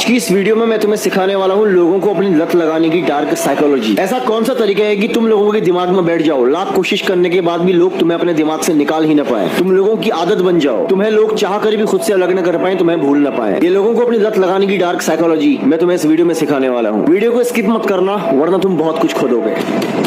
आज की इस वीडियो में मैं तुम्हें सिखाने वाला हूँ लोगों को अपनी लत लगाने की डार्क साइकोलॉजी। ऐसा कौन सा तरीका है कि तुम लोगों के दिमाग में बैठ जाओ, लाख कोशिश करने के बाद भी लोग तुम्हें अपने दिमाग से निकाल ही न पाए, तुम लोगों की आदत बन जाओ, तुम्हें लोग चाह कर भी खुद से अलग न कर पाए, तुम्हें भूल न पाए। ये लोगों को अपनी लत लगाने की डार्क साइकोलॉजी मैं तुम्हें इस वीडियो में सिखाने वाला हूँ। वीडियो को स्किप मत करना वरना तुम बहुत कुछ खो दोगे।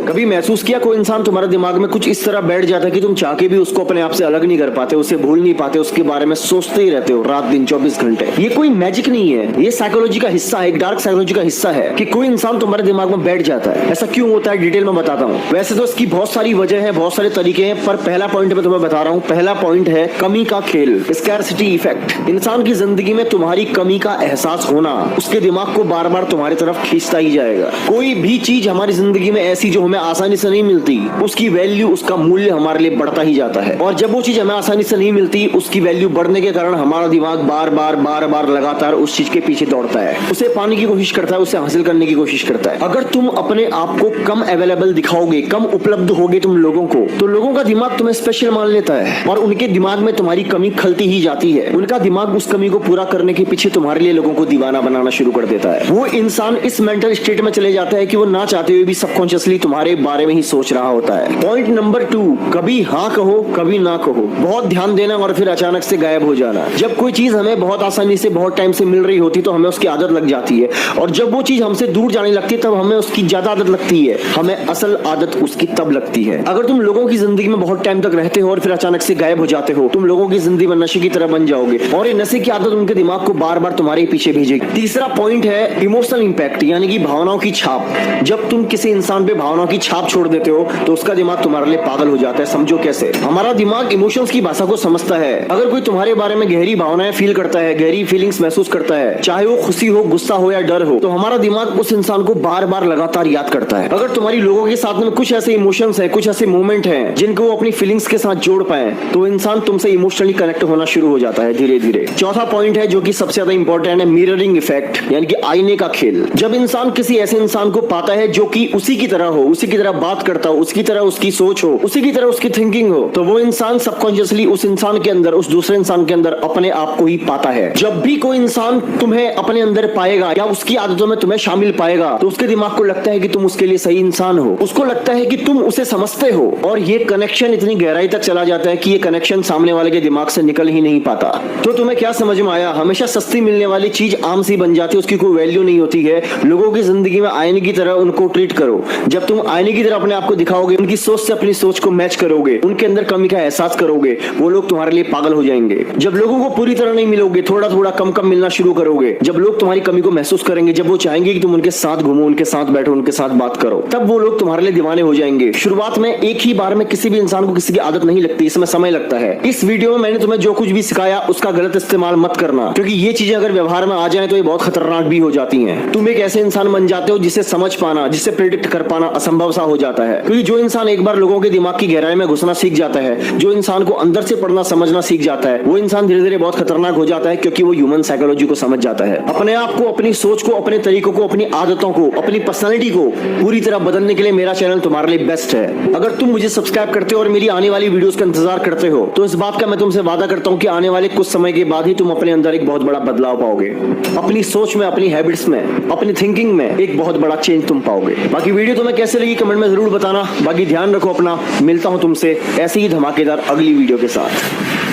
कभी महसूस किया कोई इंसान तुम्हारे दिमाग में कुछ इस तरह बैठ जाता है कि तुम चाह के भी उसको अपने आप से अलग नहीं कर पाते, उसे भूल नहीं पाते, उसके बारे में सोचते ही रहते हो रात दिन 24 घंटे। ये कोई मैजिक नहीं है, ये साइकोलॉजी का हिस्सा है, एक डार्क साइकोलॉजी का हिस्सा है कि कोई इंसान तुम्हारे दिमाग में बैठ जाता है। ऐसा क्यों होता है डिटेल में बताता हूँ। वैसे तो इसकी बहुत सारी वजह है, बहुत सारे तरीके हैं, पर पहला पॉइंट मैं तुम्हें बता रहा हूँ। पहला पॉइंट है कमी का खेल, स्कैरसिटी इफेक्ट। इंसान की जिंदगी में तुम्हारी कमी का एहसास होना उसके दिमाग को बार बार तुम्हारी तरफ खींचता ही जाएगा। कोई भी चीज हमारी जिंदगी में ऐसी जो हमें आसानी से नहीं मिलती, उसकी वैल्यू, उसका मूल्य हमारे लिए बढ़ता ही जाता है। और जब वो चीज हमें आसानी से नहीं मिलती, उसकी वैल्यू बढ़ने के कारण हमारा दिमाग बार बार लगातार उस चीज के पीछे दौड़ता है, उसे पाने की कोशिश करता है, उसे हासिल करने की कोशिश करता है। अगर तुम अपने आप को कम अवेलेबल दिखाओगे, कम उपलब्ध होगे तुम लोगों को, तो लोगों का दिमाग तुम्हें स्पेशल मान लेता है और उनके दिमाग में तुम्हारी कमी खलती ही जाती है। उनका दिमाग उस कमी को पूरा करने के पीछे तुम्हारे लिए लोगों को दीवाना बनाना शुरू कर देता है। वो इंसान इस मेंटल स्टेट में चले जाता है कि वो ना चाहते हुए भी सबकॉन्शियसली तुम्हारे बारे में ही सोच रहा होता है। पॉइंट नंबर 2, कभी हाँ कहो कभी ना कहो। बहुत ध्यान देना और फिर अचानक से गायब हो जाना। जब कोई चीज हमें बहुत आसानी से बहुत टाइम से मिल रही होती तो हमें उसकी आदत लग जाती है, और जब वो चीज हमसे दूर जाने लगती है तब हमें उसकी ज्यादा आदत लगती है। हमें असल आदत उसकी तब लगती है। अगर तुम लोगों की जिंदगी में बहुत टाइम तक रहते हो और फिर अचानक से गायब हो जाते हो, तुम लोगों की जिंदगी में नशे की तरह बन जाओगे और ये नशे की आदत उनके दिमाग को बार बार तुम्हारे पीछे भेजेगी। तीसरा पॉइंट है इमोशनल इंपैक्ट, यानी कि भावनाओं की छाप। जब तुम किसी इंसान पे भावनाओं की छाप छोड़ देते हो तो उसका दिमाग तुम्हारे लिए पागल हो जाता है। समझो कैसे। हमारा दिमाग इमोशंस की भाषा को समझता है। अगर कोई तुम्हारे बारे में गहरी भावनाएं फील करता है, गहरी फीलिंग्स महसूस करता है, चाहे वो खुशी हो, गुस्सा हो या डर हो, तो हमारा दिमाग उस इंसान को बार बार लगातार याद करता है। अगर तुम्हारी लोगों के साथ में कुछ ऐसे इमोशंस है, कुछ ऐसे मोमेंट है जिनको वो अपनी फीलिंग्स के साथ जोड़ पाए, तो इंसान तुमसे इमोशनली कनेक्ट होना शुरू हो जाता है धीरे धीरे। चौथा पॉइंट है जो कि सबसे ज्यादा इंपॉर्टेंट है, मिररिंग इफेक्ट, यानी कि आईने का खेल। जब इंसान किसी ऐसे इंसान को पाता है जो कि उसी की तरह हो, उसी की तरह बात करता हो, उसकी तरह उसकी सोच हो, उसी की तरह उसकी थिंकिंग हो, तो वो इंसान सबकॉन्शियसली उस इंसान के अंदर, उस दूसरे इंसान के अंदर अपने आप को ही पाता है। जब भी कोई इंसान तुम्हें अपने अंदर पाएगा या उसकी आदतों में तुम्हें शामिल पाएगा, तो उसके दिमाग को लगता है कि तुम उसके लिए सही इंसान हो, उसको लगता है कि तुम उसे समझते हो, और ये कनेक्शन इतनी गहराई तक चला जाता है कि ये कनेक्शन सामने वाले के दिमाग से निकल ही नहीं पाता। तो तुम्हें क्या समझ में आया? हमेशा सस्ती मिलने वाली चीज आम सी बन जाती है, उसकी कोई वैल्यू नहीं होती है। लोगों की जिंदगी में आईने की तरह उनको ट्रीट करो। जब तुम आईने की तरह अपने आप को दिखाओगे, उनकी सोच से अपनी सोच को मैच करोगे, उनके अंदर कमी का एहसास करोगे, वो लोग तुम्हारे लिए पागल हो जाएंगे। जब लोगों को पूरी तरह नहीं मिलोगे, थोड़ा थोड़ा कम कम मिलना शुरू करोगे, जब लोग तुम्हारी कमी को महसूस करेंगे, जब वो चाहेंगे कि तुम उनके साथ घूमो, उनके साथ बैठो, उनके साथ बात करो, तब वो लोग तुम्हारे लिए दीवाने हो जाएंगे। शुरुआत में एक ही बार में किसी भी इंसान को किसी की आदत नहीं लगती, इसमें समय लगता है। इस वीडियो में मैंने तुम्हें जो कुछ भी सिखाया उसका गलत इस्तेमाल मत करना, क्योंकि ये चीजें अगर व्यवहार में आ जाए तो ये बहुत खतरनाक भी हो जाती हैं। तुम एक ऐसे इंसान बन जाते हो जिसे समझ पाना, जिसे प्रेडिक्ट कर पाना असंभव सा हो जाता है। क्योंकि जो इंसान एक बार लोगों के दिमाग की गहराई में घुसना सीख जाता है, जो इंसान को अंदर से पढ़ना समझना सीख जाता है, वो इंसान धीरे धीरे बहुत खतरनाक हो जाता है, क्योंकि वो ह्यूमन साइकोलॉजी को समझ जाता है। अपने आप को, अपनी सोच को, अपने तरीकों को, अपनी आदतों को, अपनी पर्सनालिटी को पूरी तरह बदलने के लिए मेरा चैनल तुम्हारे लिए बेस्ट है। अगर तुम मुझे सब्सक्राइब करते हो और मेरी आने वाली वीडियोस का इंतजार करते हो, तो इस बात का मैं तुमसे वादा करता हूं कि आने वाले कुछ समय के बाद ही तुम अपने अंदर एक बहुत बड़ा बदलाव पाओगे। अपनी सोच में, अपनी हैबिट्स में, अपनी थिंकिंग में एक बहुत बड़ा चेंज तुम पाओगे। बाकी वीडियो तुम्हें कैसे लगी कमेंट में जरूर बताना। बाकी ध्यान रखो अपना। मिलता हूं तुमसे ऐसे ही धमाकेदार अगली वीडियो के साथ।